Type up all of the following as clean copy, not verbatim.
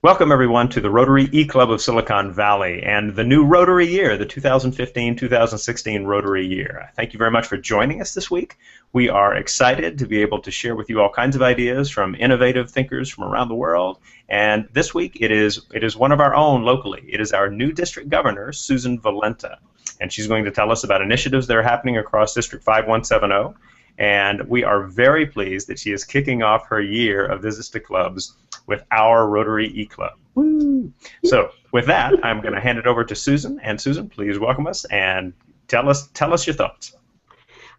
Welcome, everyone, to the Rotary eClub of Silicon Valley and the new Rotary year, the 2015-2016 Rotary year. Thank you very much for joining us this week. We are excited to be able to share with you all kinds of ideas from innovative thinkers from around the world. And this week, it is one of our own locally. It is our new district governor, Susan Valenta. And she's going to tell us about initiatives that are happening across District 5170. And we are very pleased that she is kicking off her year of visits to clubs with our Rotary eClub. Woo! So with that, I'm going to hand it over to Susan. And Susan, please welcome us and tell us your thoughts.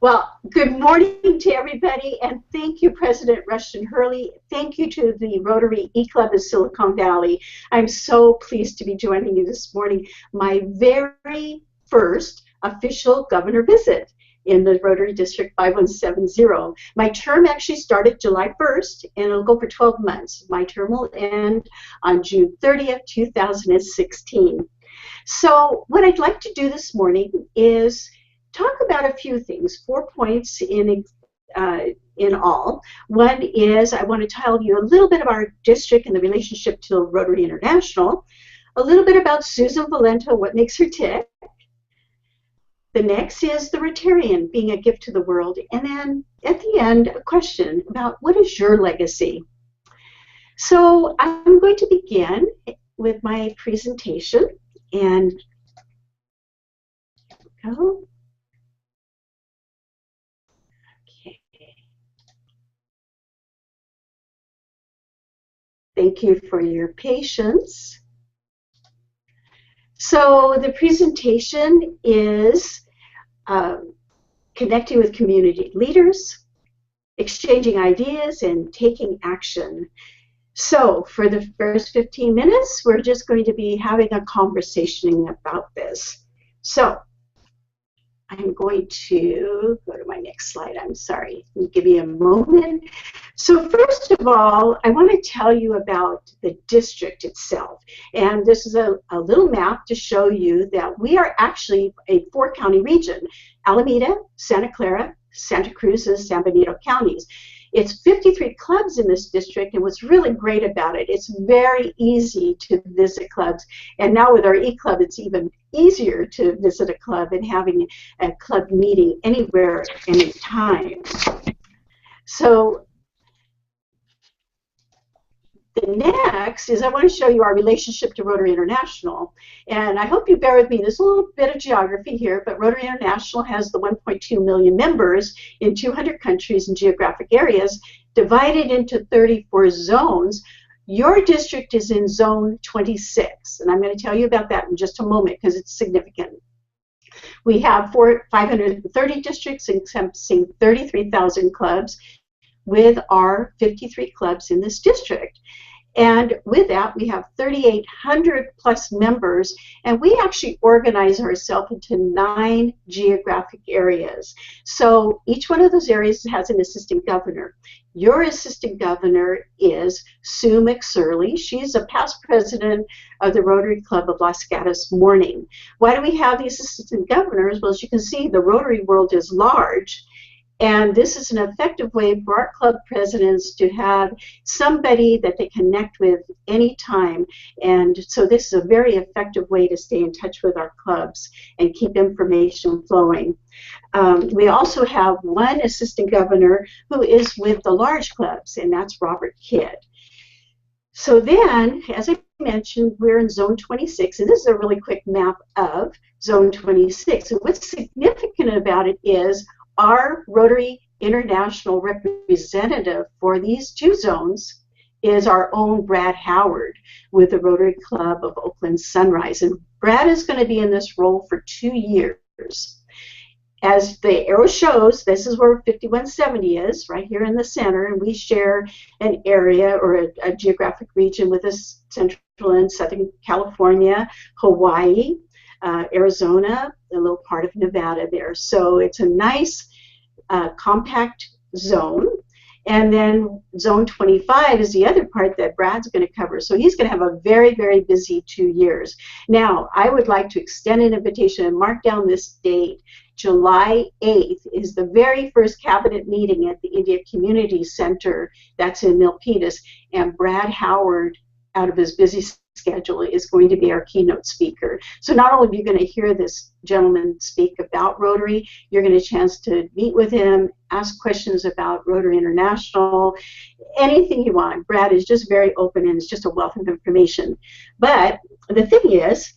Well, good morning to everybody, and thank you, President Rushton Hurley. Thank you to the Rotary eClub of Silicon Valley. I'm so pleased to be joining you this morning. My very first official governor visit in the Rotary District 5170. My term actually started July 1st, and it'll go for 12 months. My term will end on June 30th, 2016. So what I'd like to do this morning is talk about a few things, 4 points in all. One is I want to tell you a little bit of our district and the relationship to Rotary International, a little bit about Susan Valenta, what makes her tick. The next is the Rotarian being a gift to the world, and then at the end, a question about what is your legacy. So I'm going to begin with my presentation, and here we go. Okay. Thank you for your patience. So the presentation is connecting with community leaders, exchanging ideas, and taking action. So for the first 15 minutes, we're just going to be having a conversation about this. So I'm going to go to my next slide. I'm sorry. Give me a moment. So first of all, I want to tell you about the district itself. And this is a little map to show you that we are actually a 4-county region: Alameda, Santa Clara, Santa Cruz, and San Benito counties. It's 53 clubs in this district, and what's really great about it, it's very easy to visit clubs. And now with our eClub, it's even easier to visit a club and having a club meeting anywhere, anytime. So the next is I want to show you our relationship to Rotary International. And I hope you bear with me. There's a little bit of geography here, but Rotary International has the 1.2 million members in 200 countries and geographic areas divided into 34 zones. Your district is in zone 26, and I'm going to tell you about that in just a moment because it's significant. We have 530 districts encompassing 33,000 clubs with our 53 clubs in this district. And with that, we have 3,800 plus members, and we actually organize ourselves into 9 geographic areas. So each one of those areas has an assistant governor. Your assistant governor is Sue McSurley. She's a past president of the Rotary Club of Los Gatos Morning. Why do we have these assistant governors? Well, as you can see, the Rotary world is large. And this is an effective way for our club presidents to have somebody that they connect with anytime. And so this is a very effective way to stay in touch with our clubs and keep information flowing. We also have one assistant governor who is with the large clubs, and that's Robert Kidd. So then, as I mentioned, we're in Zone 26, and this is a really quick map of Zone 26. And what's significant about it is our Rotary International representative for these 2 zones is our own Brad Howard with the Rotary Club of Oakland Sunrise. And Brad is going to be in this role for 2 years. As the arrow shows, this is where 5170 is, right here in the center, and we share an area or a geographic region with us, Central and Southern California, Hawaii, Arizona, a little part of Nevada there. So it's a nice compact zone. And then Zone 25 is the other part that Brad's going to cover. So he's going to have a very, very busy 2 years. Now, I would like to extend an invitation and mark down this date. July 8th is the very first cabinet meeting at the India Community Center that's in Milpitas. And Brad Howard out of his busy schedule, is going to be our keynote speaker. So not only are you going to hear this gentleman speak about Rotary, you're going to get a chance to meet with him, ask questions about Rotary International, anything you want. Brad is just very open and it's just a wealth of information. But the thing is,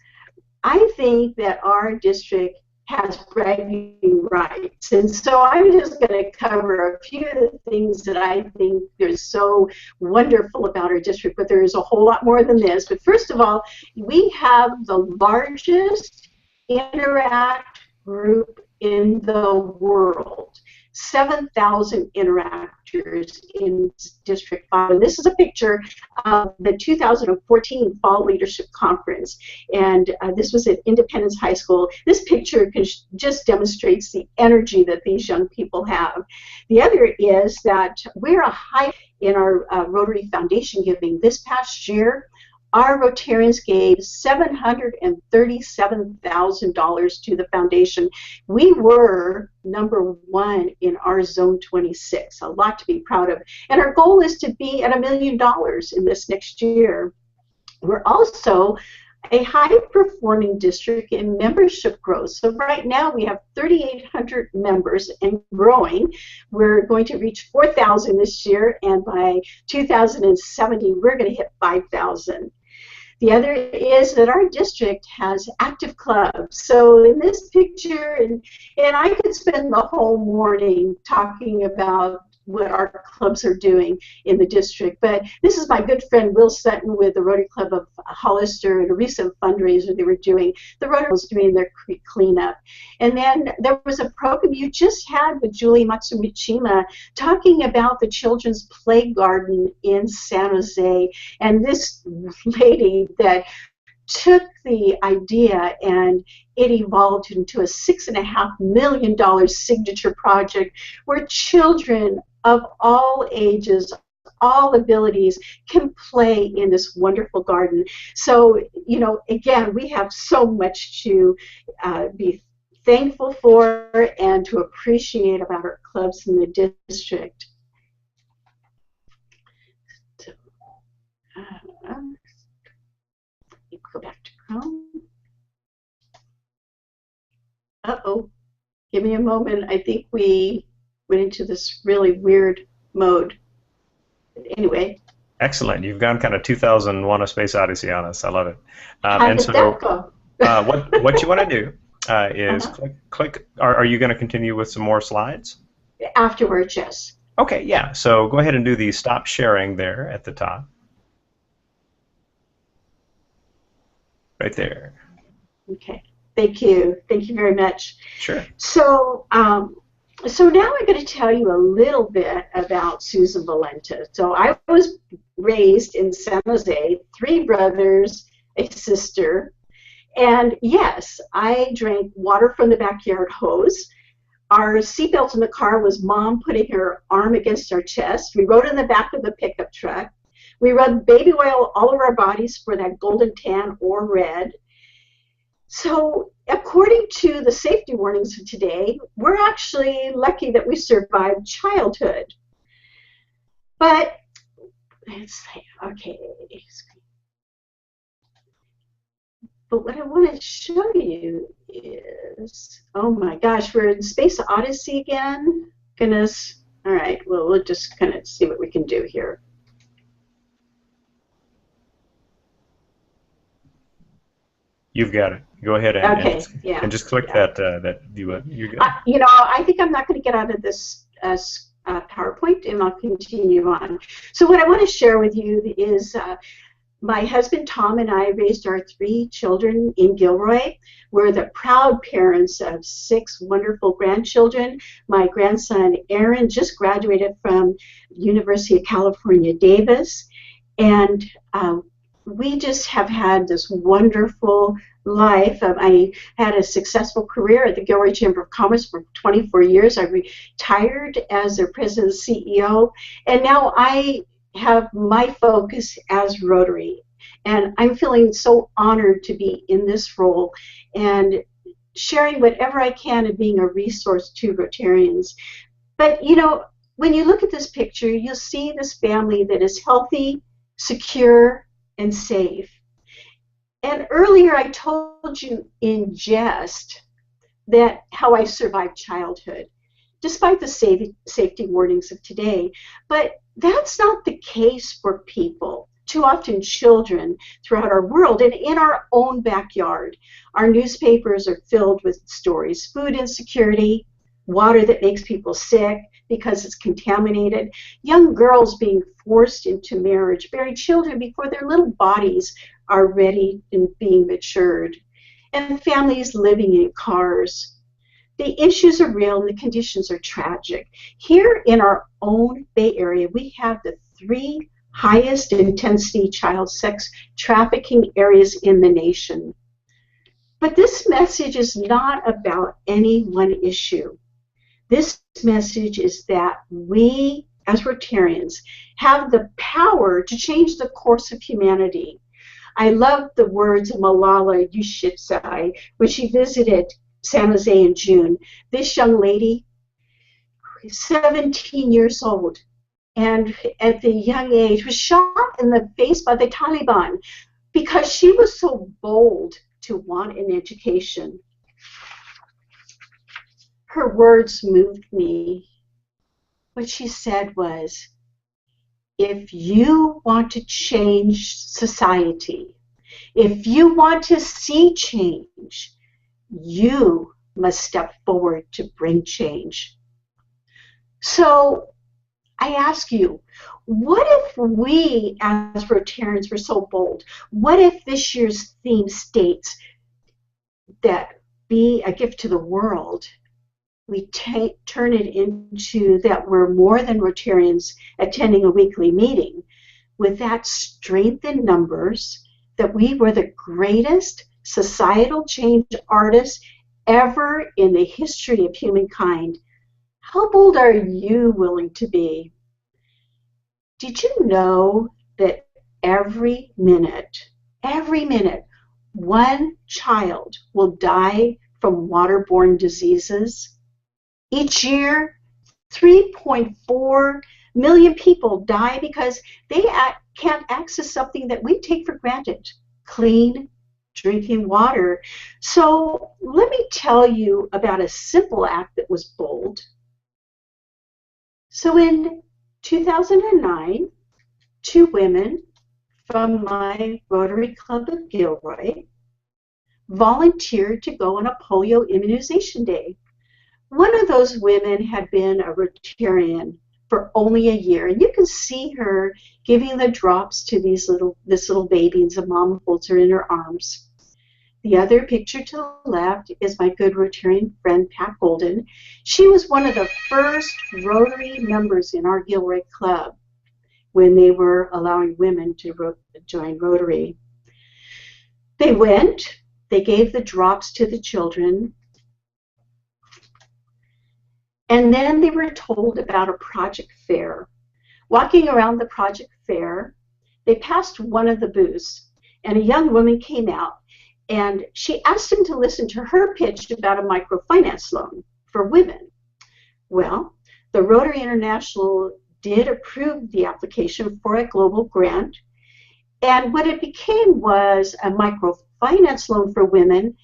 I think that our district has bragging rights. And so I'm just going to cover a few of the things that I think are so wonderful about our district, but there is a whole lot more than this. But first of all, we have the largest Interact group in the world. 7,000 interactors in District 5. And this is a picture of the 2014 Fall Leadership Conference. And this was at Independence High School. This picture just demonstrates the energy that these young people have. The other is that we're a high in our Rotary Foundation giving. This past year, our Rotarians gave $737,000 to the foundation. We were #1 in our Zone 26, a lot to be proud of. And our goal is to be at $1 million in this next year. We're also a high-performing district in membership growth. So right now we have 3,800 members and growing. We're going to reach 4,000 this year, and by 2070 we're going to hit 5,000. The other is that our district has active clubs. So in this picture, and I could spend the whole morning talking about what our clubs are doing in the district, but this is my good friend Will Sutton with the Rotary Club of Hollister and a recent fundraiser they were doing. The Rotary was doing their creek cleanup. And then there was a program you just had with Julie Matsumichima talking about the children's play garden in San Jose, and this lady that took the idea and it evolved into a $6.5 million signature project where children of all ages, all abilities can play in this wonderful garden. So, you know, again, we have so much to be thankful for and to appreciate about our clubs in the district. So, go back to Chrome. Uh-oh. Give me a moment. I think we went into this really weird mode. Anyway. Excellent. You've gone kind of 2001: A Space Odyssey on us. I love it. And so what you want to do is click. Are you going to continue with some more slides? Afterwards, yes. Okay, yeah. So go ahead and do the stop sharing there at the top. Right there. Okay. Thank you. Thank you very much. Sure. So, so now I'm going to tell you a little bit about Susan Valenta. So I was raised in San Jose, 3 brothers, a sister, and yes, I drank water from the backyard hose. Our seatbelt in the car was Mom putting her arm against our chest. We rode in the back of the pickup truck. We rubbed baby oil all over our bodies for that golden tan or red. So according to the safety warnings of today, we're actually lucky that we survived childhood. But let's say, okay. But what I want to show you is, oh my gosh, we're in Space Odyssey again. Goodness. All right, well, we'll just kind of see what we can do here. You've got it. Go ahead and, okay, and just click that you're good. You know, I think I'm not going to get out of this PowerPoint, and I'll continue on. So what I want to share with you is my husband Tom and I raised our 3 children in Gilroy. We're the proud parents of 6 wonderful grandchildren. My grandson Aaron just graduated from University of California, Davis, and we just have had this wonderful life. I had a successful career at the Gilroy Chamber of Commerce for 24 years. I retired as their president and CEO, and now I have my focus as Rotary. And I'm feeling so honored to be in this role and sharing whatever I can and being a resource to Rotarians. But, you know, when you look at this picture, you'll see this family that is healthy, secure, and safe. And earlier I told you in jest that how I survived childhood, despite the safety warnings of today. But that's not the case for people. Too often children throughout our world and in our own backyard. Our newspapers are filled with stories: food insecurity, water that makes people sick because it's contaminated, young girls being forced into marriage, bury children before their little bodies are ready and being matured, and families living in cars. The issues are real and the conditions are tragic. Here in our own Bay Area, we have the 3 highest intensity child sex trafficking areas in the nation. But this message is not about any one issue. This message is that we, as Rotarians, have the power to change the course of humanity. I love the words of Malala Yousafzai when she visited San Jose in June. This young lady, 17 years old, and at the young age was shot in the face by the Taliban because she was so bold to want an education. Her words moved me. What she said was, if you want to change society, if you want to see change, you must step forward to bring change. So I ask you, what if we as Rotarians were so bold? What if this year's theme states that be a gift to the world? We turn it into that we're more than Rotarians attending a weekly meeting. With that strength in numbers, that we were the greatest societal change artists ever in the history of humankind. How bold are you willing to be? Did you know that every minute, one child will die from waterborne diseases? Each year, 3.4 million people die because they can't access something that we take for granted: clean drinking water. So let me tell you about a simple act that was bold. So in 2009, 2 women from my Rotary Club of Gilroy volunteered to go on a polio immunization day. One of those women had been a Rotarian for only a year, and you can see her giving the drops to this little baby, and the mom holds her in her arms. The other picture to the left is my good Rotarian friend, Pat Golden. She was one of the first Rotary members in our Gilroy Club when they were allowing women to join Rotary. They went, they gave the drops to the children, and then they were told about a project fair. Walking around the project fair, they passed one of the booths, and a young woman came out, and she asked them to listen to her pitch about a microfinance loan for women. Well, the Rotary International did approve the application for a global grant, and what it became was a microfinance loan for women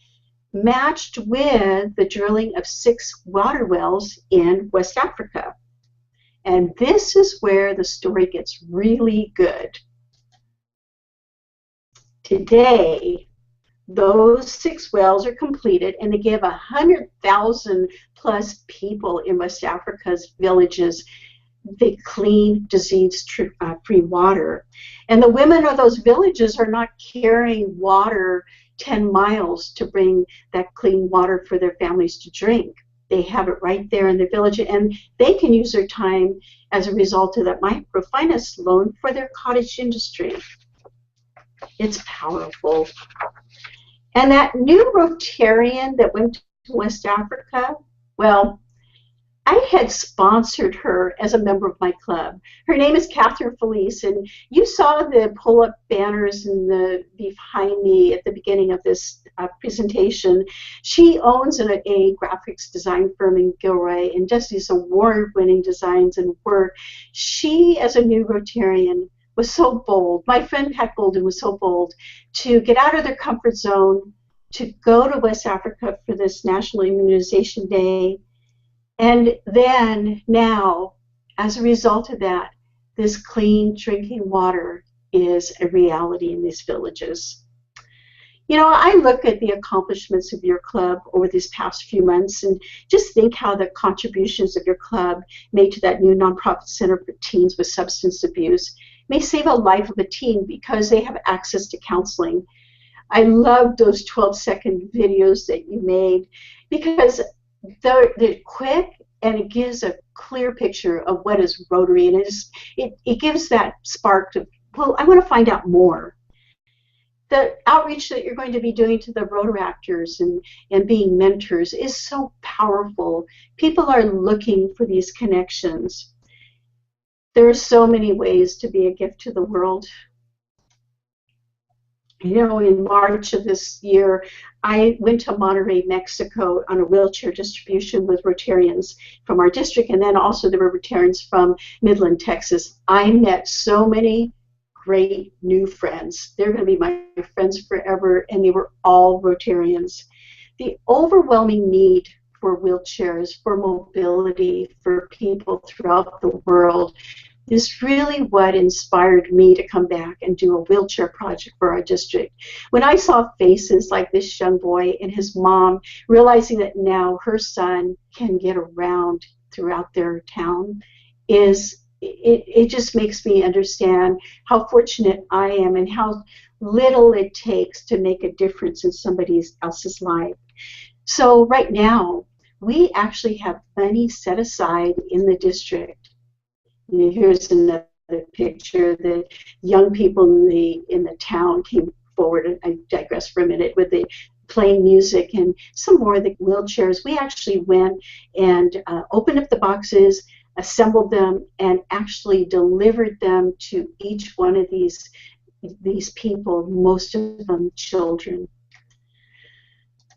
matched with the drilling of 6 water wells in West Africa. And this is where the story gets really good. Today, those 6 wells are completed, and they give 100,000 plus people in West Africa's villages the clean, disease-free water. And the women of those villages are not carrying water 10 miles to bring that clean water for their families to drink. They have it right there in the village, and they can use their time as a result of that microfinance loan for their cottage industry. It's powerful. And that new Rotarian that went to West Africa, well, I had sponsored her as a member of my club. Her name is Catherine Felice, and you saw the pull-up banners behind me at the beginning of this presentation. She owns a graphics design firm in Gilroy and does these award-winning designs and work. She, as a new Rotarian, was so bold. My friend Pat Golden was so bold to get out of their comfort zone, to go to West Africa for this National Immunization Day. And then now, as a result of that, this clean drinking water is a reality in these villages. You know, I look at the accomplishments of your club over these past few months and just think how the contributions of your club made to that new nonprofit center for teens with substance abuse may save a life of a teen because they have access to counseling. I love those 12-second videos that you made because they're quick and it gives a clear picture of what is Rotary, and it gives that spark to, well, I want to find out more. The outreach that you're going to be doing to the Rotaractors and being mentors is so powerful. People are looking for these connections. There are so many ways to be a gift to the world. You know, in March of this year, I went to Monterrey, Mexico on a wheelchair distribution with Rotarians from our district, and then also there were Rotarians from Midland, Texas. I met so many great new friends. They're going to be my friends forever, and they were all Rotarians. The overwhelming need for wheelchairs, for mobility, for people throughout the world is really what inspired me to come back and do a wheelchair project for our district. When I saw faces like this young boy and his mom realizing that now her son can get around throughout their town, it just makes me understand how fortunate I am and how little it takes to make a difference in somebody else's life. So right now, we actually have money set aside in the district. Here's another picture. The young people in the town came forward, and I digress for a minute, with the playing music and some more of the wheelchairs. We actually went and opened up the boxes, assembled them, and actually delivered them to each one of these people, most of them children.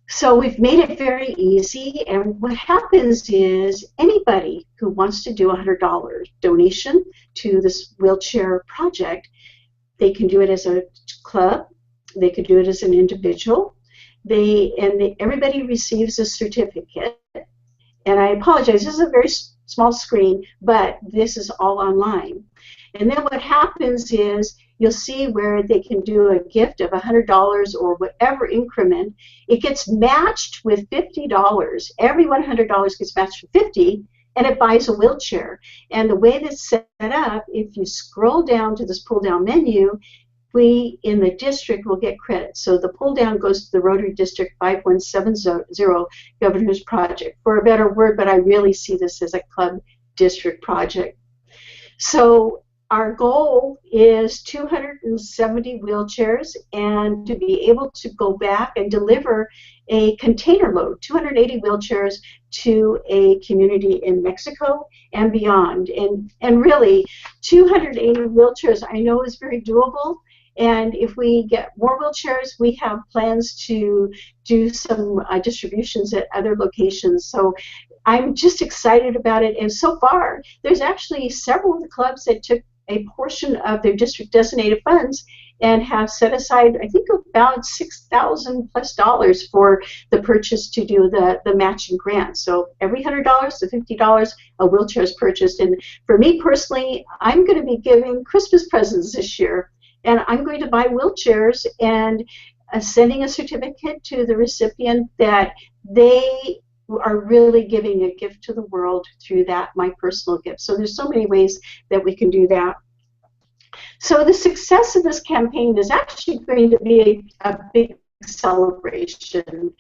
So we've made it very easy, and what happens is anybody who wants to do a $100 donation to this wheelchair project, they can do it as a club, they could do it as an individual, everybody receives a certificate. And I apologize, this is a very small screen, but this is all online. And then what happens is you'll see where they can do a gift of $100 or whatever increment. It gets matched with $50. Every $100 gets matched with $50, and it buys a wheelchair. And the way that's set up, if you scroll down to this pull-down menu, we in the district will get credit. So the pull-down goes to the Rotary District 5170 Governor's Project, for a better word, but I really see this as a club district project. So our goal is 270 wheelchairs, and to be able to go back and deliver a container load, 280 wheelchairs to a community in Mexico and beyond. And really, 280 wheelchairs I know is very doable. And if we get more wheelchairs, we have plans to do some distributions at other locations. So I'm just excited about it. And so far, there's actually several of the clubs that took a portion of their district designated funds and have set aside, I think, about $6,000+ for the purchase to do the matching grant. So every $100 to $50, a wheelchair is purchased. And for me personally, I'm going to be giving Christmas presents this year. And I'm going to buy wheelchairs and sending a certificate to the recipient that they are really giving a gift to the world through that, my personal gift. So there's so many ways that we can do that. So the success of this campaign is actually going to be a big celebration.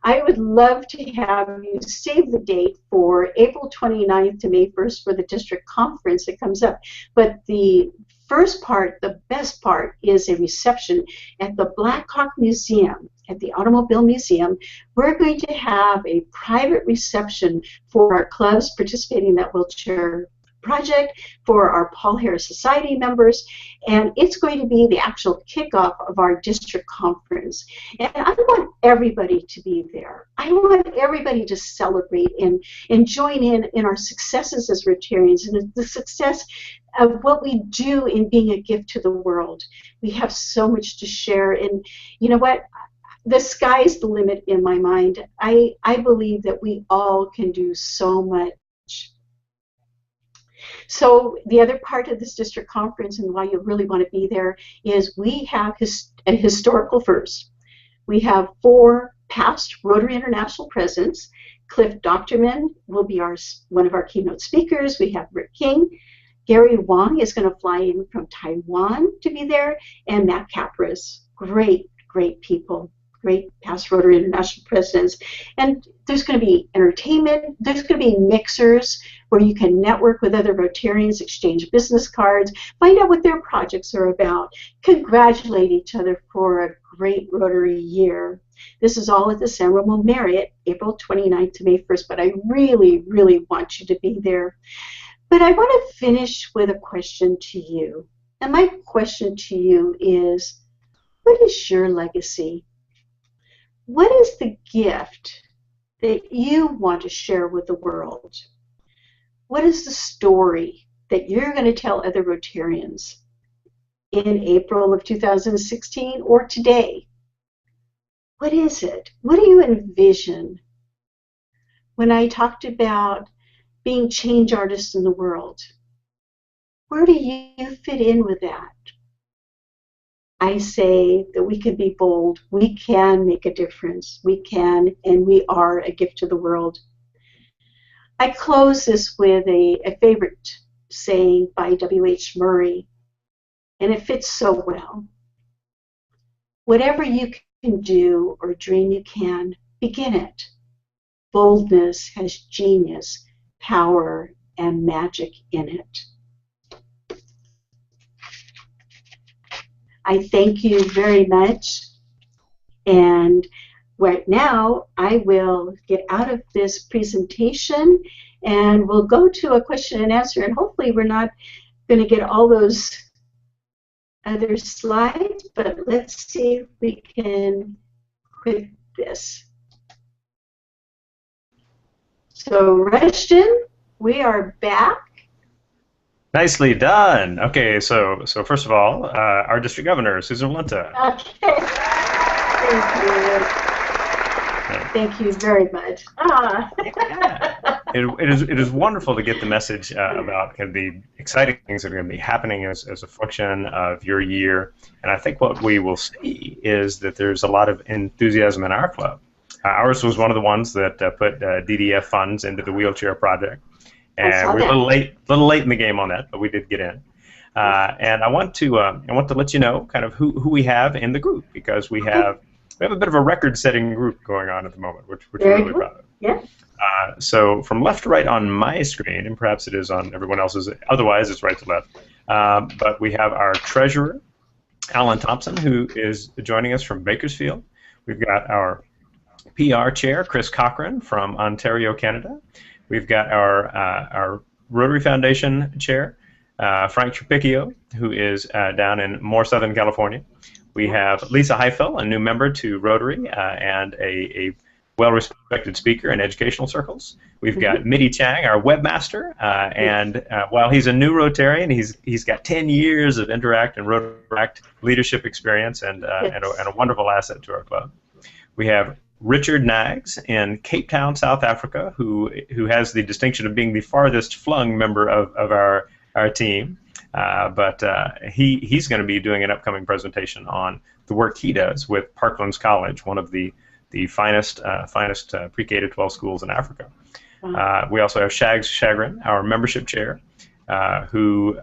I would love to have you save the date for April 29th to May 1st for the district conference that comes up. But the first part, the best part, is a reception at the Blackhawk Museum, at the Automobile Museum. We're going to have a private reception for our clubs participating in that wheelchair project for our Paul Harris Society members, and it's going to be the actual kickoff of our district conference. And I want everybody to be there. I want everybody to celebrate and join in our successes as Rotarians and the success of what we do in being a gift to the world. We have so much to share, and you know what? The sky's the limit in my mind. I believe that we all can do so much. So the other part of this district conference and why you really want to be there is we have a historical first. We have 4 past Rotary International presidents. Cliff Docterman will be one of our keynote speakers. We have Rick King. Gary Wang is going to fly in from Taiwan to be there, and Matt Capras. Great, great people. Great past Rotary International presidents. And there's going to be entertainment. There's going to be mixers where you can network with other Rotarians, exchange business cards, find out what their projects are about, congratulate each other for a great Rotary year. This is all at the San Ramon Marriott, April 29th to May 1st, but I really, really want you to be there. But I want to finish with a question to you. And my question to you is, what is your legacy? What is the gift that you want to share with the world? What is the story that you're going to tell other Rotarians in April of 2016 or today? What is it? What do you envision? When I talked about being change artists in the world, where do you fit in with that? I say that we can be bold. We can make a difference. We can, and we are a gift to the world. I close this with a favorite saying by W.H. Murray, and it fits so well. Whatever you can do or dream you can, begin it. Boldness has genius, power, and magic in it. I thank you very much, and right now I will get out of this presentation and we'll go to a question and answer, and hopefully we're not going to get all those other slides, but let's see if we can quit this. So Rushton, we are back. Nicely done. Okay, so first of all, our district governor, Susan Valenta. Okay. Thank you. Thank you very much. Yeah. It is wonderful to get the message about the exciting things that are going to be happening as a function of your year. And I think what we will see is that there's a lot of enthusiasm in our club. Ours was one of the ones that put DDF funds into the wheelchair project. And we're a little late in the game on that, but we did get in. And I want to let you know kind of who we have in the group, because we have a bit of a record-setting group going on at the moment, which we're really proud of. Yeah. So from left to right on my screen, and perhaps it is on everyone else's, otherwise it's right to left. But we have our treasurer, Alan Thompson, who is joining us from Bakersfield. We've got our PR chair, Chris Cochran from Ontario, Canada. We've got our Rotary Foundation chair, Frank Trapicchio, who is down in more Southern California. We have Lisa Heifel, a new member to Rotary and a well-respected speaker in educational circles. We've got Mitty Chang, our webmaster, and while he's a new Rotarian, he's got 10 years of Interact and Rotaract leadership experience and a wonderful asset to our club. We have Richard Nags in Cape Town, South Africa, who has the distinction of being the farthest flung member of our team. But he's going to be doing an upcoming presentation on the work he does with Parklands College, one of the finest pre-K to 12 schools in Africa. We also have Shags Chagrin, our membership chair, who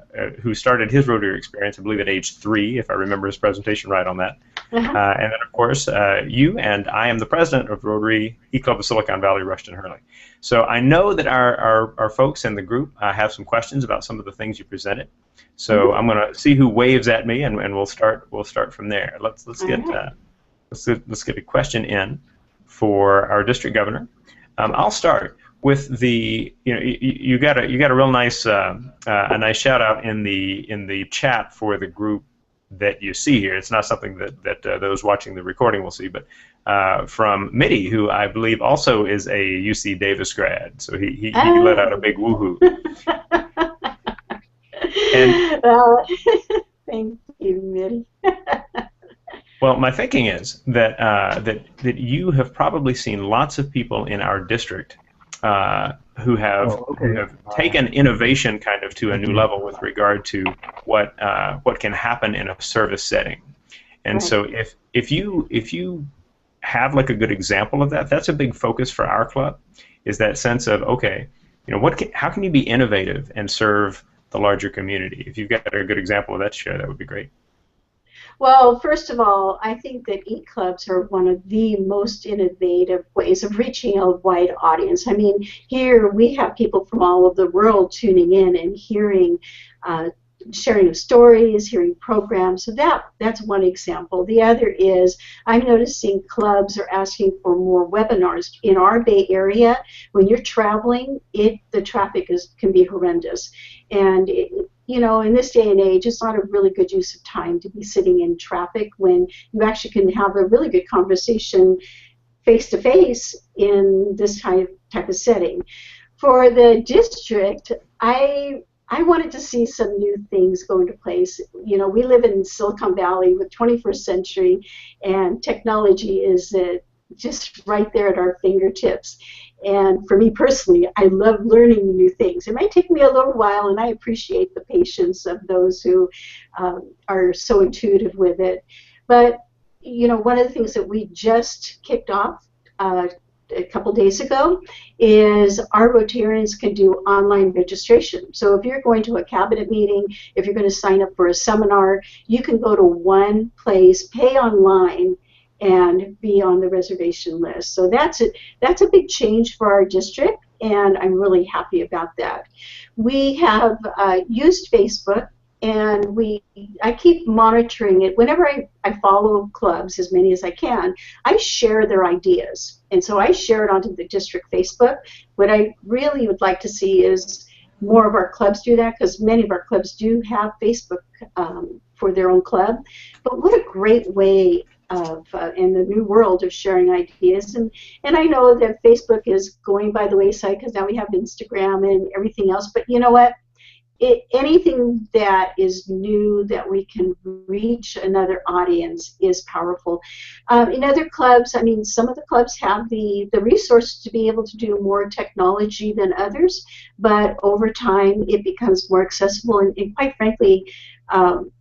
started his Rotary experience, I believe, at age 3, if I remember his presentation right on that. And then, of course, you and I am the president of Rotary eClub of Silicon Valley, Rushton Hurley. So I know that our folks in the group have some questions about some of the things you presented. So I'm going to see who waves at me, and we'll start from there. Let's get a question in for our district governor. I'll start. with the, you got a real nice a nice shout out in the chat for the group that you see here. It's not something that those watching the recording will see, but from Mitty, who I believe also is a UC Davis grad. So he let out a big woohoo. And well, thank you, Mitty. well, my thinking is that that you have probably seen lots of people in our district who have taken innovation kind of to a new level with regard to what can happen in a service setting. And so if you have like a good example of that, that's a big focus for our club, is that sense of, okay, how can you be innovative and serve the larger community? If you've got a good example of that to share, that would be great. Well, first of all, I think that eClubs are one of the most innovative ways of reaching a wide audience. I mean, here we have people from all over the world tuning in and hearing, sharing of stories, hearing programs. So that's one example. The other is I'm noticing clubs are asking for more webinars. In our Bay Area, when you're traveling, the traffic can be horrendous. And in this day and age, it's not a really good use of time to be sitting in traffic when you actually can have a really good conversation face-to-face in this type of setting. For the district, I wanted to see some new things go into place. We live in Silicon Valley with 21st century, and technology is just right there at our fingertips. And for me personally, I love learning new things. It might take me a little while, and I appreciate the patience of those who are so intuitive with it. But, one of the things that we just kicked off a couple days ago is our Rotarians can do online registration. So if you're going to a cabinet meeting, if you're going to sign up for a seminar, you can go to one place, pay online, and be on the reservation list. So that's a big change for our district, and I'm really happy about that. We have used Facebook, and I keep monitoring it. Whenever I follow clubs, as many as I can, I share their ideas. And so I share it onto the district Facebook. What I really would like to see is more of our clubs do that, because many of our clubs do have Facebook for their own club. But what a great way of in the new world of sharing ideas, and I know that Facebook is going by the wayside because now we have Instagram and everything else. But you know what? Anything that is new that we can reach another audience is powerful. In other clubs, I mean, some of the clubs have the resources to be able to do more technology than others, but over time it becomes more accessible. And quite frankly,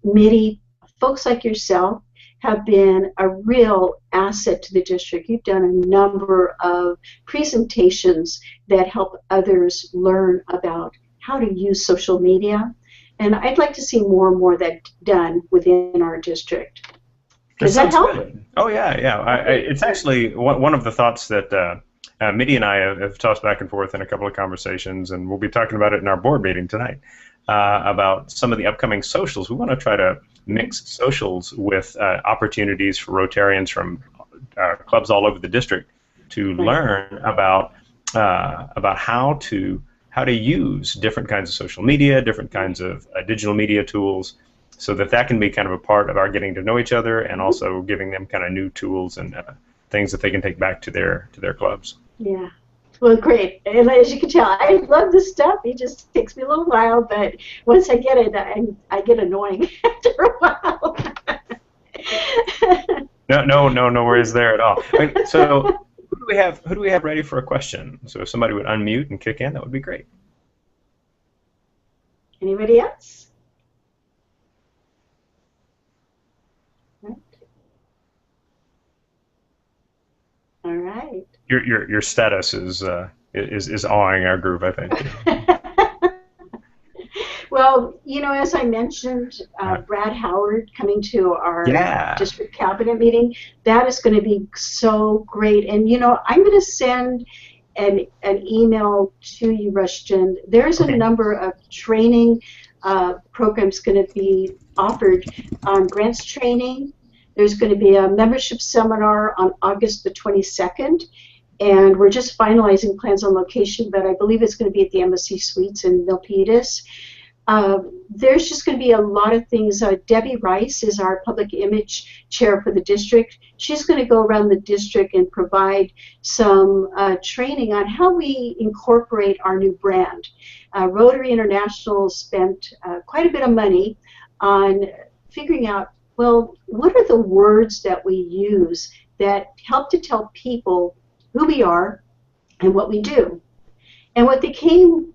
MIDI, folks like yourself have been a real asset to the district. You've done a number of presentations that help others learn about how to use social media, and I'd like to see more and more of that done within our district. Does that help? Good. Oh yeah. It's actually one of the thoughts that Mitty and I have tossed back and forth in a couple of conversations, and we'll be talking about it in our board meeting tonight, about some of the upcoming socials. We want to try to mix socials with opportunities for Rotarians from clubs all over the district to learn about how to use different kinds of social media, different kinds of digital media tools, so that can be kind of a part of our getting to know each other, and also giving them kind of new tools and things that they can take back to their clubs. Yeah. Well, great. And as you can tell, I love this stuff. It just takes me a little while, but once I get it, I get annoying after a while. No worries there at all. I mean, so who do we have ready for a question? So if somebody would unmute and kick in, that would be great. Anybody else? All right. Your status is awing our group, I think. Well, as I mentioned, Brad Howard coming to our district cabinet meeting, that is going to be so great. And, I'm going to send an email to you, Rushton. There's a number of training programs going to be offered on grants training. There's going to be a membership seminar on August the 22nd. and we're just finalizing plans on location, but I believe it's going to be at the Embassy Suites in Milpitas. There's just going to be a lot of things. Debbie Rice is our public image chair for the district. She's going to go around the district and provide some training on how we incorporate our new brand. Rotary International spent quite a bit of money on figuring out, well, what are the words that we use that help to tell people who we are and what we do. And what they came,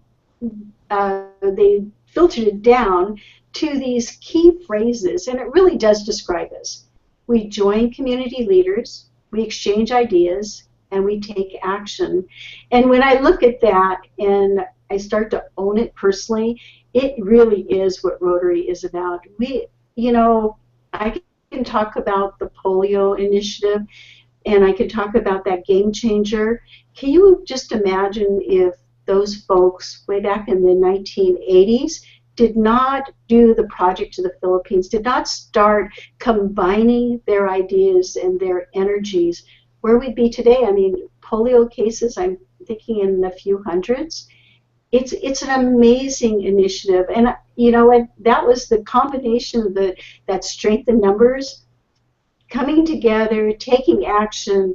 they filtered it down to these key phrases, and it really does describe us. We join community leaders, we exchange ideas, and we take action. And when I look at that and I start to own it personally, it really is what Rotary is about. We, you know, I can talk about the polio initiative, and I can talk about that game changer. Can you just imagine if those folks way back in the 1980s did not do the project to the Philippines, did not start combining their ideas and their energies, where we'd be today? I mean, polio cases, I'm thinking in a few hundreds. It's an amazing initiative, and you know, that was the combination of that strength in numbers, coming together, taking action.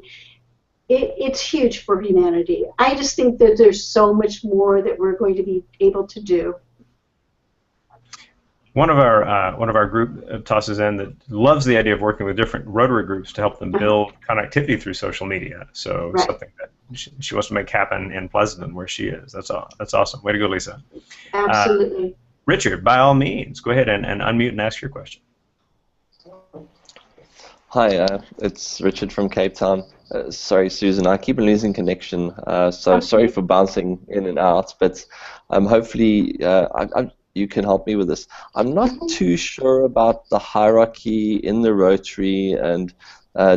It's huge for humanity. I just think that there's so much more that we're going to be able to do. One of our group tosses in that loves the idea of working with different Rotary groups to help them build connectivity through social media. So right. Something that she wants to make happen in Pleasanton, where she is. That's awesome. Way to go, Lisa. Absolutely. Richard, by all means, go ahead and unmute and ask your question. Hi, it's Richard from Cape Town. Sorry, Susan, I keep losing connection, so okay. Sorry for bouncing in and out, but hopefully you can help me with this. I'm not too sure about the hierarchy in the Rotary and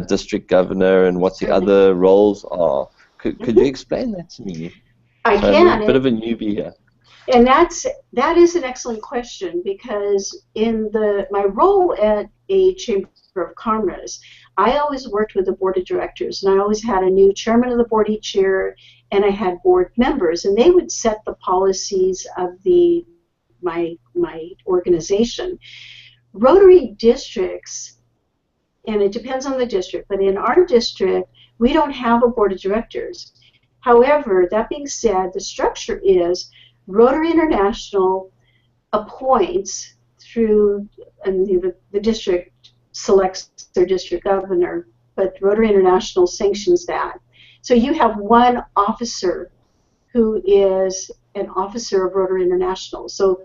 district governor and what the other roles are. Could you explain that to me? I can. I'm a bit of a newbie here. And that is an excellent question, because in my role at a Chamber of Commerce, I always worked with the board of directors, and I always had a new chairman of the board each year, and I had board members, and they would set the policies of my organization. Rotary districts, and it depends on the district, but in our district, we don't have a board of directors. However, that being said, the structure is Rotary International appoints through, and the district selects their district governor, but Rotary International sanctions that. So you have one officer who is an officer of Rotary International. So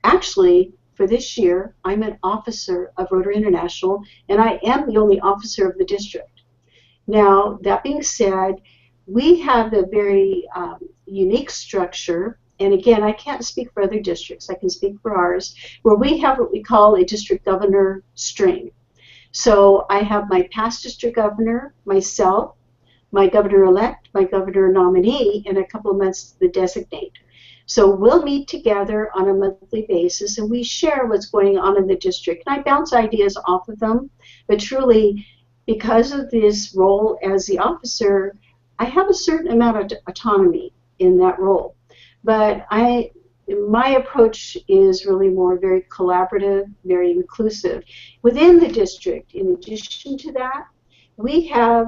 actually, for this year, I'm an officer of Rotary International, and I am the only officer of the district. Now, that being said, we have a very unique structure. And again, I can't speak for other districts. I can speak for ours, where we have what we call a district governor string. So I have my past district governor, myself, my governor-elect, my governor nominee, and a couple of months the designate. So we'll meet together on a monthly basis, and we share what's going on in the district. And I bounce ideas off of them, but truly, because of this role as the officer, I have a certain amount of autonomy in that role. But my approach is really more very collaborative, very inclusive. Within the district, in addition to that, we have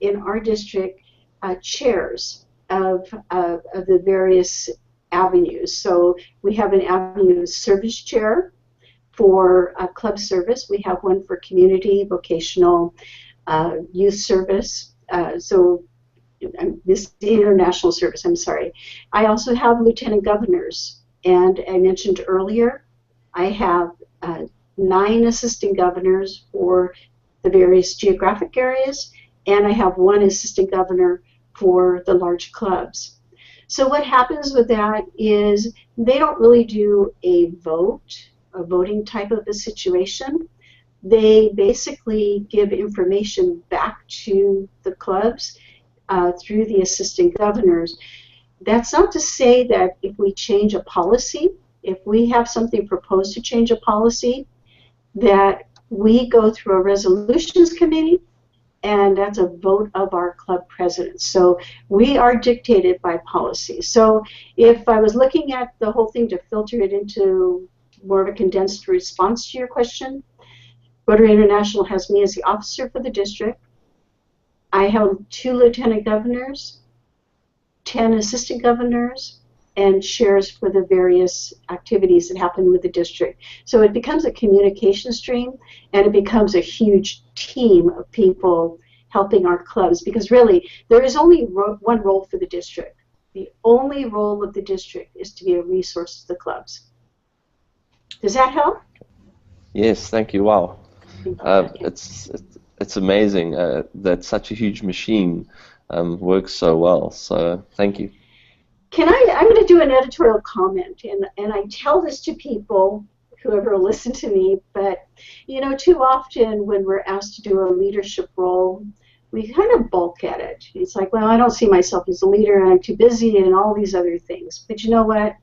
in our district chairs of the various avenues. So we have an avenue service chair for club service. We have one for community, vocational, youth service. This international service, I'm sorry. I also have lieutenant governors, and I mentioned earlier, I have 9 assistant governors for the various geographic areas, and I have 1 assistant governor for the large clubs. So what happens with that is they don't really do a voting type of a situation. They basically give information back to the clubs through the assistant governors. That's not to say that if we change a policy, if we have something proposed to change a policy, that we go through a resolutions committee and that's a vote of our club president. So we are dictated by policy. So if I was looking at the whole thing to filter it into more of a condensed response to your question, Rotary International has me as the officer for the district. I have 2 lieutenant governors, 10 assistant governors, and chairs for the various activities that happen with the district. So it becomes a communication stream, and it becomes a huge team of people helping our clubs, because really there is only one role for the district. The only role of the district is to be a resource to the clubs. Does that help? Yes, thank you. Wow. It's amazing that such a huge machine works so well. So thank you. I'm going to do an editorial comment, and I tell this to people, whoever will listen to me, but you know, too often when we're asked to do a leadership role, we kind of balk at it. It's like, well, I don't see myself as a leader, and I'm too busy, and all these other things. But you know what?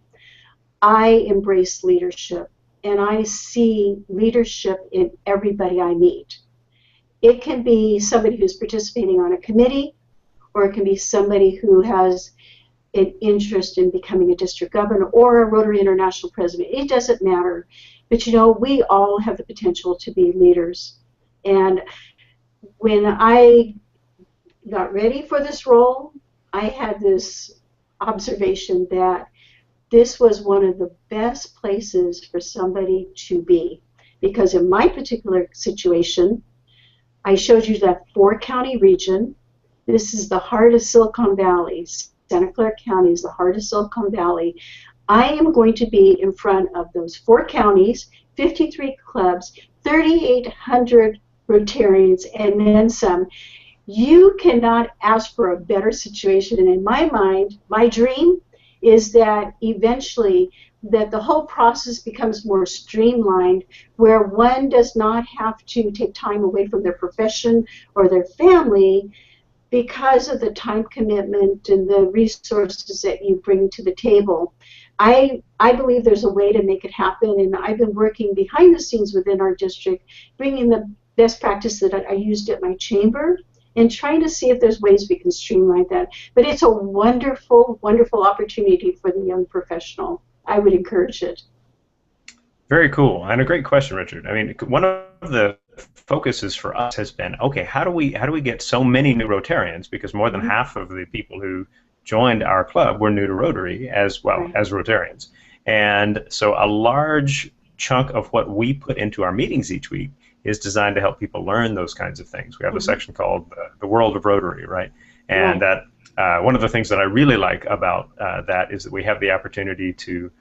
I embrace leadership, and I see leadership in everybody I meet. It can be somebody who's participating on a committee, or it can be somebody who has an interest in becoming a district governor or a Rotary International president. It doesn't matter. But you know, we all have the potential to be leaders. And when I got ready for this role, I had this observation that this was one of the best places for somebody to be. Because in my particular situation, I showed you that 4-county region. This is the heart of Silicon Valley. Santa Clara County is the heart of Silicon Valley. I am going to be in front of those 4 counties, 53 clubs, 3,800 Rotarians, and then some. You cannot ask for a better situation. And in my mind, my dream is that eventually that the whole process becomes more streamlined, where one does not have to take time away from their profession or their family because of the time commitment and the resources that you bring to the table. I believe there's a way to make it happen, and I've been working behind the scenes within our district, bringing the best practice that I used at my chamber and trying to see if there's ways we can streamline that. But it's a wonderful, wonderful opportunity for the young professional. I would encourage it. Very cool, and a great question, Richard. I mean, one of the focuses for us has been, okay, how do we get so many new Rotarians? Because more than half of the people who joined our club were new to Rotary as well as Rotarians, and so a large chunk of what we put into our meetings each week is designed to help people learn those kinds of things. We have a section called the World of Rotary, right? And that one of the things that I really like about that is that we have the opportunity to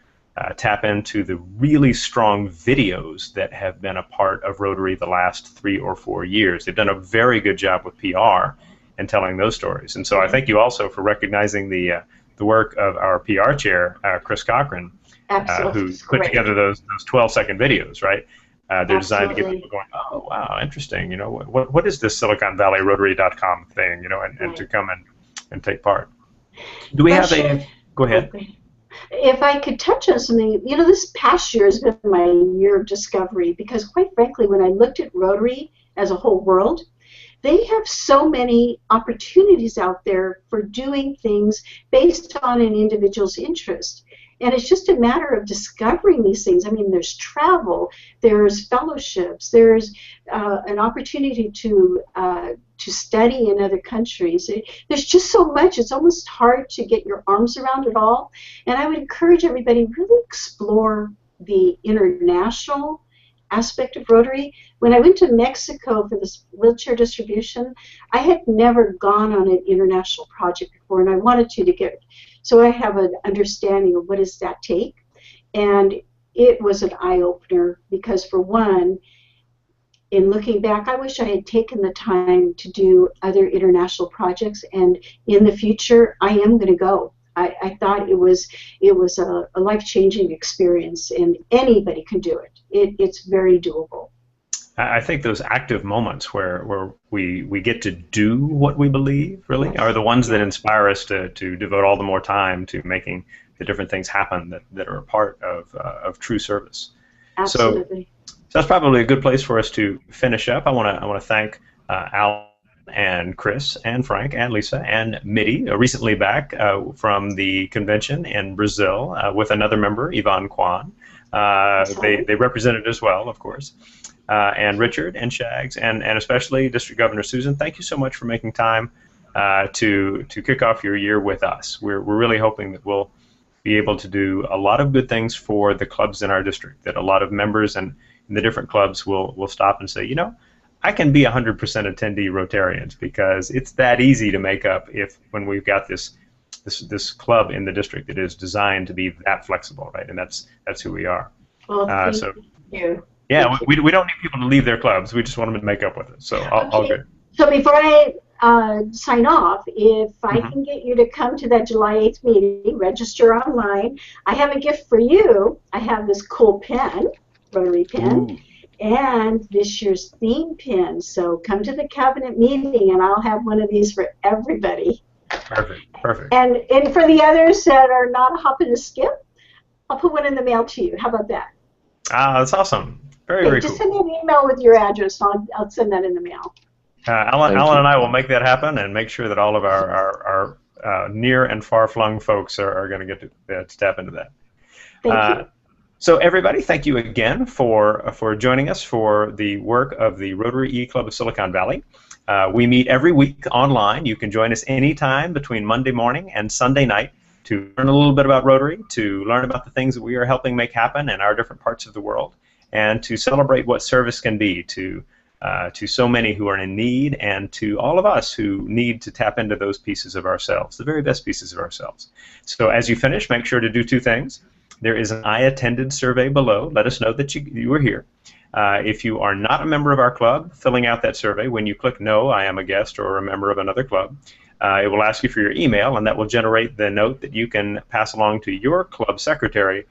tap into the really strong videos that have been a part of Rotary the last 3 or 4 years. They've done a very good job with PR and telling those stories. And so I thank you also for recognizing the work of our PR chair, Chris Cochran, who put together those 12-second videos, right? They're designed to get people going, oh, wow, interesting. You know, what is this Silicon Valley Rotary.com thing, you know, and to come and take part. Do we have a... Go ahead. If I could touch on something, you know, this past year has been my year of discovery, because quite frankly, when I looked at Rotary as a whole world, they have so many opportunities out there for doing things based on an individual's interest. And it's just a matter of discovering these things. I mean, there's travel, there's fellowships, there's an opportunity to study in other countries. There's just so much. It's almost hard to get your arms around it all. And I would encourage everybody to really explore the international aspect of Rotary. When I went to Mexico for this wheelchair distribution, I had never gone on an international project before, and I wanted to get, so I have an understanding of what does that take. And it was an eye-opener, because for one, in looking back, I wish I had taken the time to do other international projects, and in the future, I am going to go. I thought it was a life-changing experience, and anybody can do it. It's very doable. I think those active moments where we get to do what we believe, really, are the ones that inspire us to devote all the more time to making the different things happen that are a part of true service. Absolutely. So that's probably a good place for us to finish up. I want to thank Al and Chris and Frank and Lisa and Mitty, recently back from the convention in Brazil with another member, Yvonne Kwan. They represented as well, of course. And Richard and Shags and especially District Governor Susan, thank you so much for making time to kick off your year with us. We're really hoping that we'll be able to do a lot of good things for the clubs in our district, that a lot of members and in the different clubs will stop and say, you know, I can be 100% attendee Rotarians, because it's that easy to make up when we've got this club in the district that is designed to be that flexible, right? And that's who we are. Well, thank you. Yeah, we don't need people to leave their clubs. We just want them to make up with it. So all good. So before I sign off, if I can get you to come to that July 8th meeting, register online. I have a gift for you. I have this cool pen, Rotary pen. Ooh. And this year's theme pin. So come to the cabinet meeting, and I'll have one of these for everybody. Perfect, perfect. And for the others that are not a hop and a skip, I'll put one in the mail to you. How about that? That's awesome. Very just cool. Send me an email with your address, and I'll send that in the mail. Alan and I will make that happen and make sure that all of our near and far-flung folks are going to get to tap into that. Thank you. So everybody, thank you again for joining us for the work of the Rotary eClub of Silicon Valley. We meet every week online. You can join us anytime between Monday morning and Sunday night to learn a little bit about Rotary, to learn about the things that we are helping make happen in our different parts of the world, and to celebrate what service can be to so many who are in need, and to all of us who need to tap into those pieces of ourselves, the very best pieces of ourselves. So as you finish, make sure to do two things. There is an I attended survey below. Let us know that you were here. If you are not a member of our club, filling out that survey, when you click no, I am a guest or a member of another club, it will ask you for your email, and that will generate the note that you can pass along to your club secretary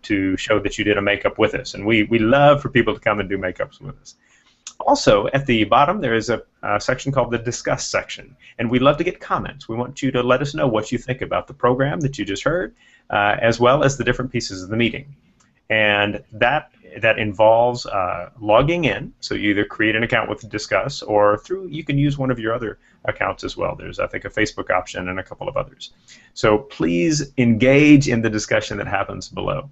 to show that you did a makeup with us. And we love for people to come and do makeups with us. Also, at the bottom, there is a section called the Discuss section, and we love to get comments. We want you to let us know what you think about the program that you just heard, as well as the different pieces of the meeting. And that involves logging in, so you either create an account with Discuss, or you can use one of your other accounts as well. There's, I think, a Facebook option and a couple of others. So please engage in the discussion that happens below.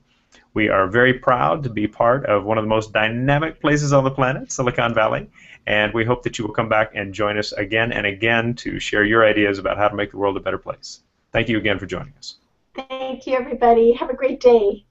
We are very proud to be part of one of the most dynamic places on the planet, Silicon Valley, and we hope that you will come back and join us again and again to share your ideas about how to make the world a better place. Thank you again for joining us. Thank you, everybody. Have a great day.